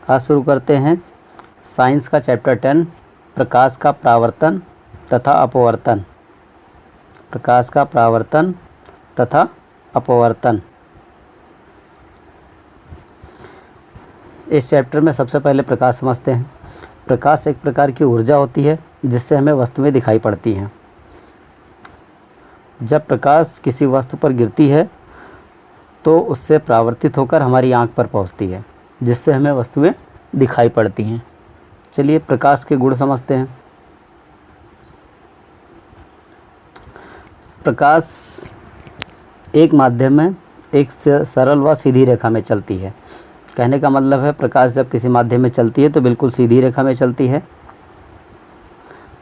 आज शुरू करते हैं साइंस का चैप्टर 10, प्रकाश का परावर्तन तथा अपवर्तन। प्रकाश का परावर्तन तथा अपवर्तन। इस चैप्टर में सबसे पहले प्रकाश समझते हैं। प्रकाश एक प्रकार की ऊर्जा होती है जिससे हमें वस्तुएं दिखाई पड़ती हैं। जब प्रकाश किसी वस्तु पर गिरती है तो उससे परावर्तित होकर हमारी आंख पर पहुंचती है, जिससे हमें वस्तुएं दिखाई पड़ती हैं। चलिए प्रकाश के गुण समझते हैं। प्रकाश एक माध्यम में एक सरल व सीधी रेखा में चलती है। कहने का मतलब है प्रकाश जब किसी माध्यम में चलती है तो बिल्कुल सीधी रेखा में चलती है।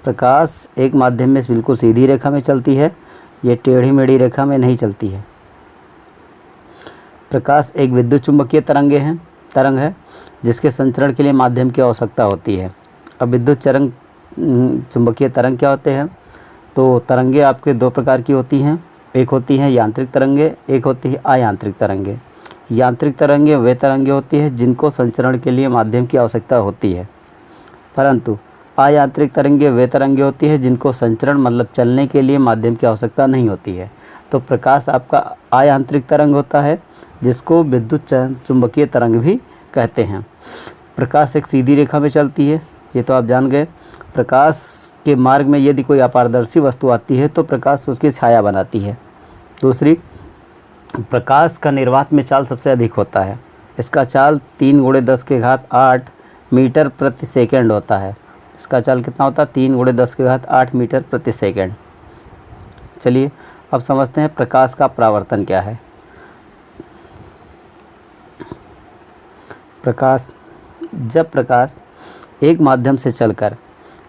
प्रकाश एक माध्यम में बिल्कुल सीधी रेखा में चलती है, ये टेढ़ी मेढ़ी रेखा में नहीं चलती है। प्रकाश एक विद्युत चुंबकीय तरंग है जिसके संचरण के लिए माध्यम की आवश्यकता होती है। अब विद्युत चुंबकीय तरंग क्या होते हैं? तो तरंगे आपके दो प्रकार की होती हैं, एक होती हैं यांत्रिक तरंगे, एक होती है अयांत्रिक तरंगे। यांत्रिक तरंगे वे तरंगे होती हैं जिनको संचरण के लिए माध्यम की आवश्यकता होती है, परंतु अयांत्रिक तरंगे वे तरंगे होती हैं जिनको संचरण मतलब चलने के लिए माध्यम की आवश्यकता नहीं होती है। तो प्रकाश आपका अयांत्रिक तरंग होता है जिसको विद्युत चुंबकीय तरंग भी कहते हैं। प्रकाश एक सीधी रेखा में चलती है, ये तो आप जान गए। प्रकाश के मार्ग में यदि कोई अपारदर्शी वस्तु आती है तो प्रकाश उसकी छाया बनाती है। दूसरी, प्रकाश का निर्वात में चाल सबसे अधिक होता है। इसका चाल 3 × 10⁸ मीटर प्रति सेकंड होता है। इसका चाल कितना होता है? 3 × 10⁸ मीटर प्रति सेकंड। चलिए अब समझते हैं प्रकाश का परावर्तन क्या है। जब प्रकाश एक माध्यम से चलकर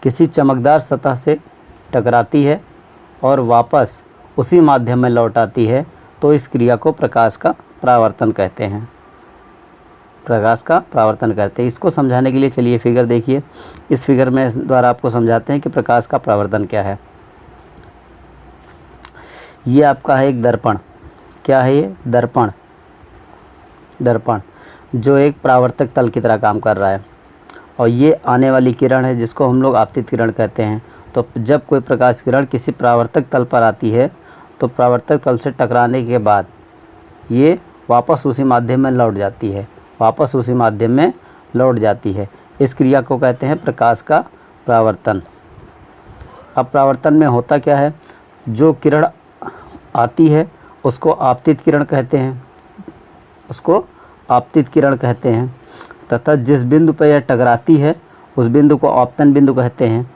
किसी चमकदार सतह से टकराती है और वापस उसी माध्यम में लौट आती है तो इस क्रिया को प्रकाश का परावर्तन कहते हैं। प्रकाश का परावर्तन कहते हैं। इसको समझाने के लिए चलिए फिगर देखिए। इस फिगर में द्वारा आपको समझाते हैं कि प्रकाश का परावर्तन क्या है। ये आपका है एक दर्पण। क्या है ये? दर्पण जो एक परावर्तक तल की तरह काम कर रहा है, और ये आने वाली किरण है जिसको हम लोग आपतित किरण कहते हैं। तो जब कोई प्रकाश किरण किसी परावर्तक तल पर आती है तो परावर्तक तल से टकराने के बाद ये वापस उसी माध्यम में लौट जाती है। इस क्रिया को कहते हैं प्रकाश का परावर्तन। अब परावर्तन में होता क्या है? जो किरण आती है उसको आपतित किरण कहते हैं, तथा जिस बिंदु पर यह टकराती है उस बिंदु को आपतन बिंदु कहते हैं।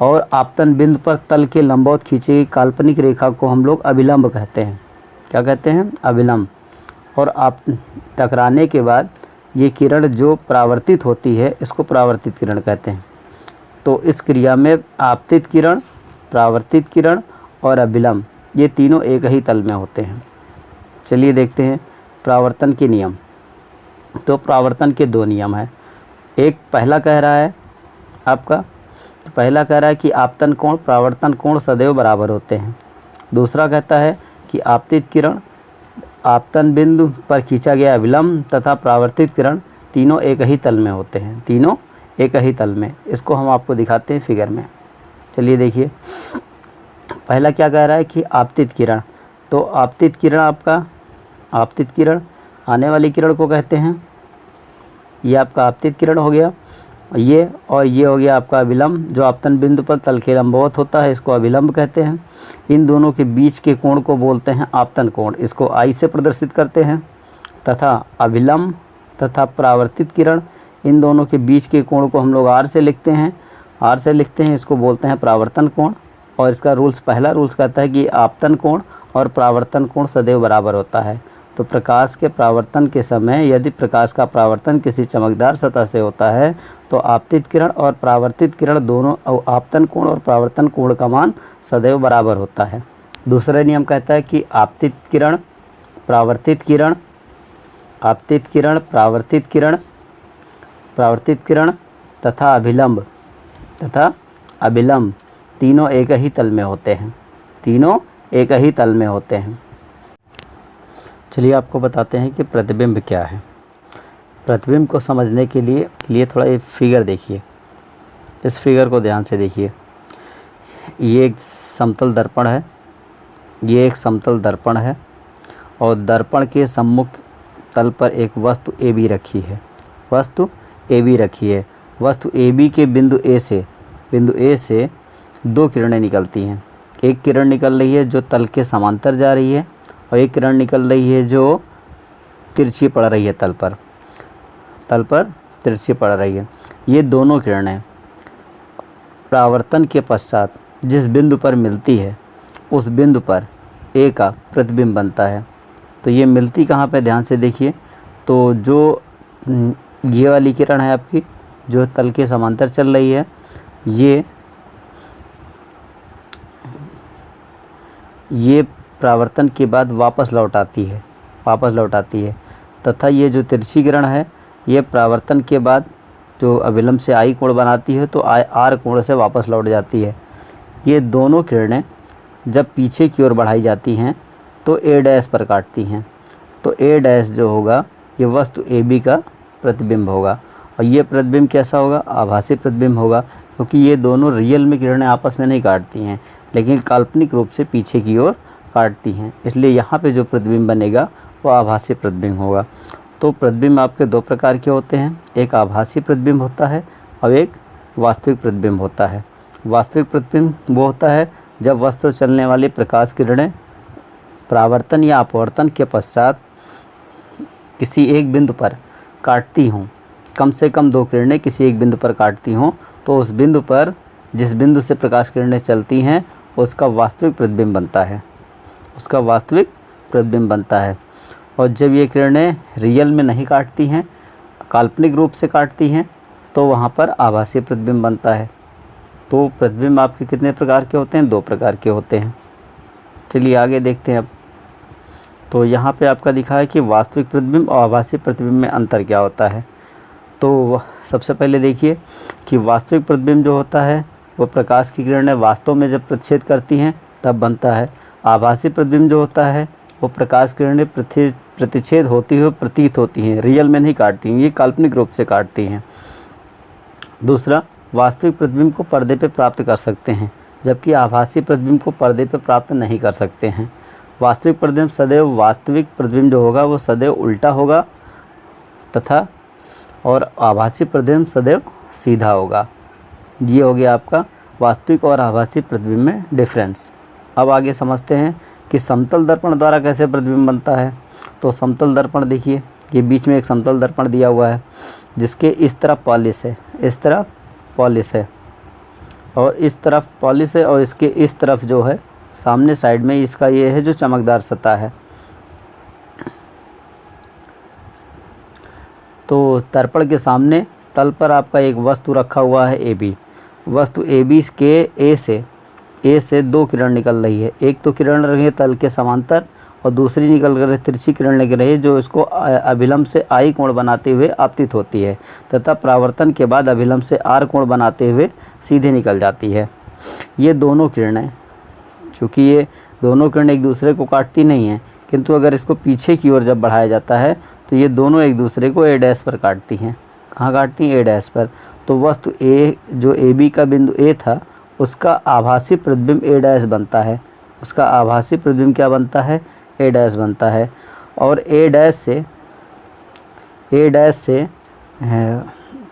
और आपतन बिंदु पर तल के लंबवत खींची गई काल्पनिक रेखा को हम लोग अभिलंब कहते हैं। क्या कहते हैं? अभिलंब। और आप टकराने के बाद ये किरण जो परावर्तित होती है इसको परावर्तित किरण कहते हैं। तो इस क्रिया में आपतित किरण, परावर्तित किरण और अभिलंब ये तीनों एक ही तल में होते हैं। चलिए देखते हैं परावर्तन के नियम। तो परावर्तन के 2 नियम हैं। एक पहला कह रहा है कि आपतन कोण परावर्तन कोण सदैव बराबर होते हैं। दूसरा कहता है कि आपतित किरण, आपतन बिंदु पर खींचा गया अभिलंब तथा परावर्तित किरण तीनों एक ही तल में होते हैं। तीनों एक ही तल में। इसको हम आपको दिखाते हैं फिगर में। चलिए देखिए पहला क्या कह रहा है कि आपतित किरण। तो आपतित किरण आने वाली किरण को कहते हैं। ये आपका आपतित किरण हो गया, ये हो गया आपका अभिलंब जो आपतन बिंदु पर तल के लंबवत होता है, इसको अभिलंब कहते हैं। इन दोनों के बीच के कोण को बोलते हैं आपतन कोण, इसको I से प्रदर्शित करते हैं। तथा अभिलंब तथा परावर्तित किरण इन दोनों के बीच के कोण को हम लोग R से लिखते हैं। इसको बोलते हैं परावर्तन कोण। और इसका पहला रूल्स कहता है कि आपतन कोण और परावर्तन कोण सदैव बराबर होता है। तो प्रकाश के परावर्तन के समय यदि प्रकाश का परावर्तन किसी चमकदार सतह से होता है तो आपतित किरण और परावर्तित किरण दोनों आपतन कोण और परावर्तन कोण का मान सदैव बराबर होता है। दूसरा नियम कहता है कि आपतित किरण, परावर्तित किरण तथा अभिलंब तीनों एक ही तल में होते हैं। चलिए आपको बताते हैं कि प्रतिबिंब क्या है। प्रतिबिंब को समझने के लिए थोड़ा ये फिगर देखिए, इस फिगर को ध्यान से देखिए। ये एक समतल दर्पण है, ये एक समतल दर्पण है और दर्पण के सम्मुख तल पर एक वस्तु ए बी रखी है, वस्तु ए बी रखी है। वस्तु ए बी के बिंदु ए से दो किरणें निकलती हैं। एक किरण निकल रही है जो तल के समांतर जा रही है और एक किरण निकल रही है जो तिरछी पड़ रही है, तल पर तिरछी पड़ रही है। ये दोनों किरणें परावर्तन के पश्चात जिस बिंदु पर मिलती है उस बिंदु पर ए का प्रतिबिंब बनता है। तो ये मिलती कहाँ पे, ध्यान से देखिए। तो जो ये वाली किरण है आपकी, जो तल के समांतर चल रही है, ये परावर्तन के बाद वापस लौट आती है तथा ये जो तिरछी किरण है ये परावर्तन के बाद जो अभिलंब से आई कोण बनाती है तो आर कोण से वापस लौट जाती है। ये दोनों किरणें जब पीछे की ओर बढ़ाई जाती हैं तो ए डैश पर काटती हैं। तो ए डैश जो होगा ये वस्तु ए बी का प्रतिबिंब होगा और ये प्रतिबिंब कैसा होगा, आभासी प्रतिबिंब होगा, क्योंकि ये दोनों रियल में किरणें आपस में नहीं काटती हैं लेकिन काल्पनिक रूप से पीछे की ओर काटती हैं, इसलिए यहाँ पे जो प्रतिबिंब बनेगा वो आभासी प्रतिबिंब होगा। तो प्रतिबिंब आपके दो प्रकार के होते हैं, एक आभासी प्रतिबिंब होता है और एक वास्तविक प्रतिबिंब होता है। वास्तविक प्रतिबिंब वो होता है जब वस्तु चलने वाली प्रकाश किरणें परावर्तन या अपवर्तन के पश्चात किसी एक बिंदु पर काटती हों, कम से कम दो किरणें किसी एक बिंदु पर काटती हों, तो उस बिंदु पर जिस बिंदु से प्रकाश किरणें चलती हैं उसका वास्तविक प्रतिबिंब बनता है। और जब ये किरणें रियल में नहीं काटती हैं, काल्पनिक रूप से काटती हैं, तो वहाँ पर आभासी प्रतिबिंब बनता है। तो प्रतिबिंब आपके कितने प्रकार के होते हैं, दो प्रकार के होते हैं। चलिए आगे देखते हैं अब। तो यहाँ पे आपका दिखा है कि वास्तविक प्रतिबिंब और आभासी प्रतिबिंब में अंतर क्या होता है। तो सबसे पहले देखिए कि वास्तविक प्रतिबिंब जो होता है वो प्रकाश की किरणें वास्तव में जब प्रतिच्छेद करती हैं तब बनता है। आभासी प्रतिबिंब जो होता है वो प्रकाश किरणें प्रतिच्छेद होती हुई प्रतीत होती हैं, रियल में नहीं काटती हैं, ये काल्पनिक रूप से काटती हैं। दूसरा, वास्तविक प्रतिबिंब को पर्दे पे प्राप्त कर सकते हैं जबकि आभासी प्रतिबिंब को पर्दे पे प्राप्त नहीं कर सकते हैं। वास्तविक प्रतिबिंब सदैव वास्तविक प्रतिबिंब जो होगा वो सदैव उल्टा होगा तथा और आभासी प्रतिबिंब सदैव सीधा होगा। ये हो गया आपका वास्तविक और आभासी प्रतिबिंब में डिफरेंस। अब आगे समझते हैं कि समतल दर्पण द्वारा कैसे प्रतिबिंब बनता है। तो समतल दर्पण देखिए, ये बीच में एक समतल दर्पण दिया हुआ है जिसके इस तरफ पॉलिश है, इस तरफ पॉलिश है और इस तरफ पॉलिश है और इसके इस तरफ जो है सामने साइड में इसका ये है जो चमकदार सतह है। तो दर्पण के सामने तल पर आपका एक वस्तु रखा हुआ है ए बी। वस्तु ए बी के ए से दो किरण निकल रही है, एक तो किरण रही है तल के समांतर और दूसरी निकल कर तिरछी किरण निकल रही है जो इसको अभिलंब से आई कोण बनाते हुए आपतित होती है तथा परावर्तन के बाद अभिलंब से आर कोण बनाते हुए सीधे निकल जाती है। ये दोनों किरणें, चूँकि ये दोनों किरणें एक दूसरे को काटती नहीं हैं, किंतु अगर इसको पीछे की ओर जब बढ़ाया जाता है तो ये दोनों एक दूसरे को ए डैश पर काटती हैं। कहाँ काटती हैं, ए डैश पर। तो वस्तु ए जो ए बी का बिंदु ए था उसका आभासी प्रतिबिंब ए डैश बनता है, उसका आभासी प्रतिबिंब क्या बनता है, ए डैश बनता है। और ए डैश से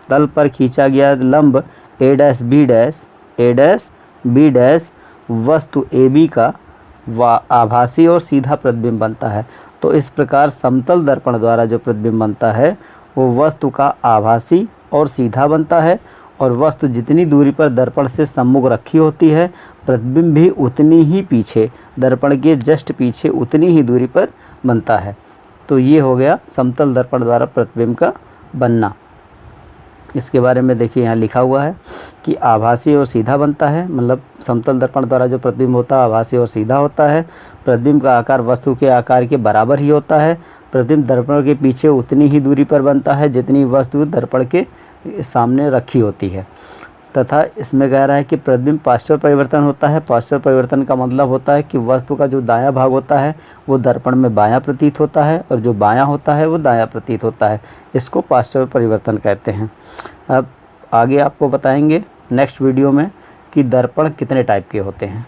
तल पर खींचा गया लंब ए डैश बी डैश वस्तु ए बी का आभासी और सीधा प्रतिबिंब बनता है। तो इस प्रकार समतल दर्पण द्वारा जो प्रतिबिंब बनता है वो वस्तु का आभासी और सीधा बनता है और वस्तु जितनी दूरी पर दर्पण से सम्मुख रखी होती है प्रतिबिंब भी उतनी ही पीछे, दर्पण के जस्ट पीछे उतनी ही दूरी पर बनता है। तो ये हो गया समतल दर्पण द्वारा प्रतिबिंब का बनना। इसके बारे में देखिए यहाँ लिखा हुआ है कि आभासी और सीधा बनता है, मतलब समतल दर्पण द्वारा जो प्रतिबिंब होता है आभासी और सीधा होता है। प्रतिबिंब का आकार वस्तु के आकार के बराबर ही होता है। प्रतिबिंब दर्पण के पीछे उतनी ही दूरी पर बनता है जितनी वस्तु दर्पण के सामने रखी होती है। तथा इसमें कह रहा है कि प्रतिबिंब पार्श्व परिवर्तन होता है। पार्श्व परिवर्तन का मतलब होता है कि वस्तु का जो दायां भाग होता है वो दर्पण में बायां प्रतीत होता है और जो बायां होता है वो दायां प्रतीत होता है। इसको पार्श्व परिवर्तन कहते हैं। अब आगे आपको बताएंगे नेक्स्ट वीडियो में कि दर्पण कितने टाइप के होते हैं।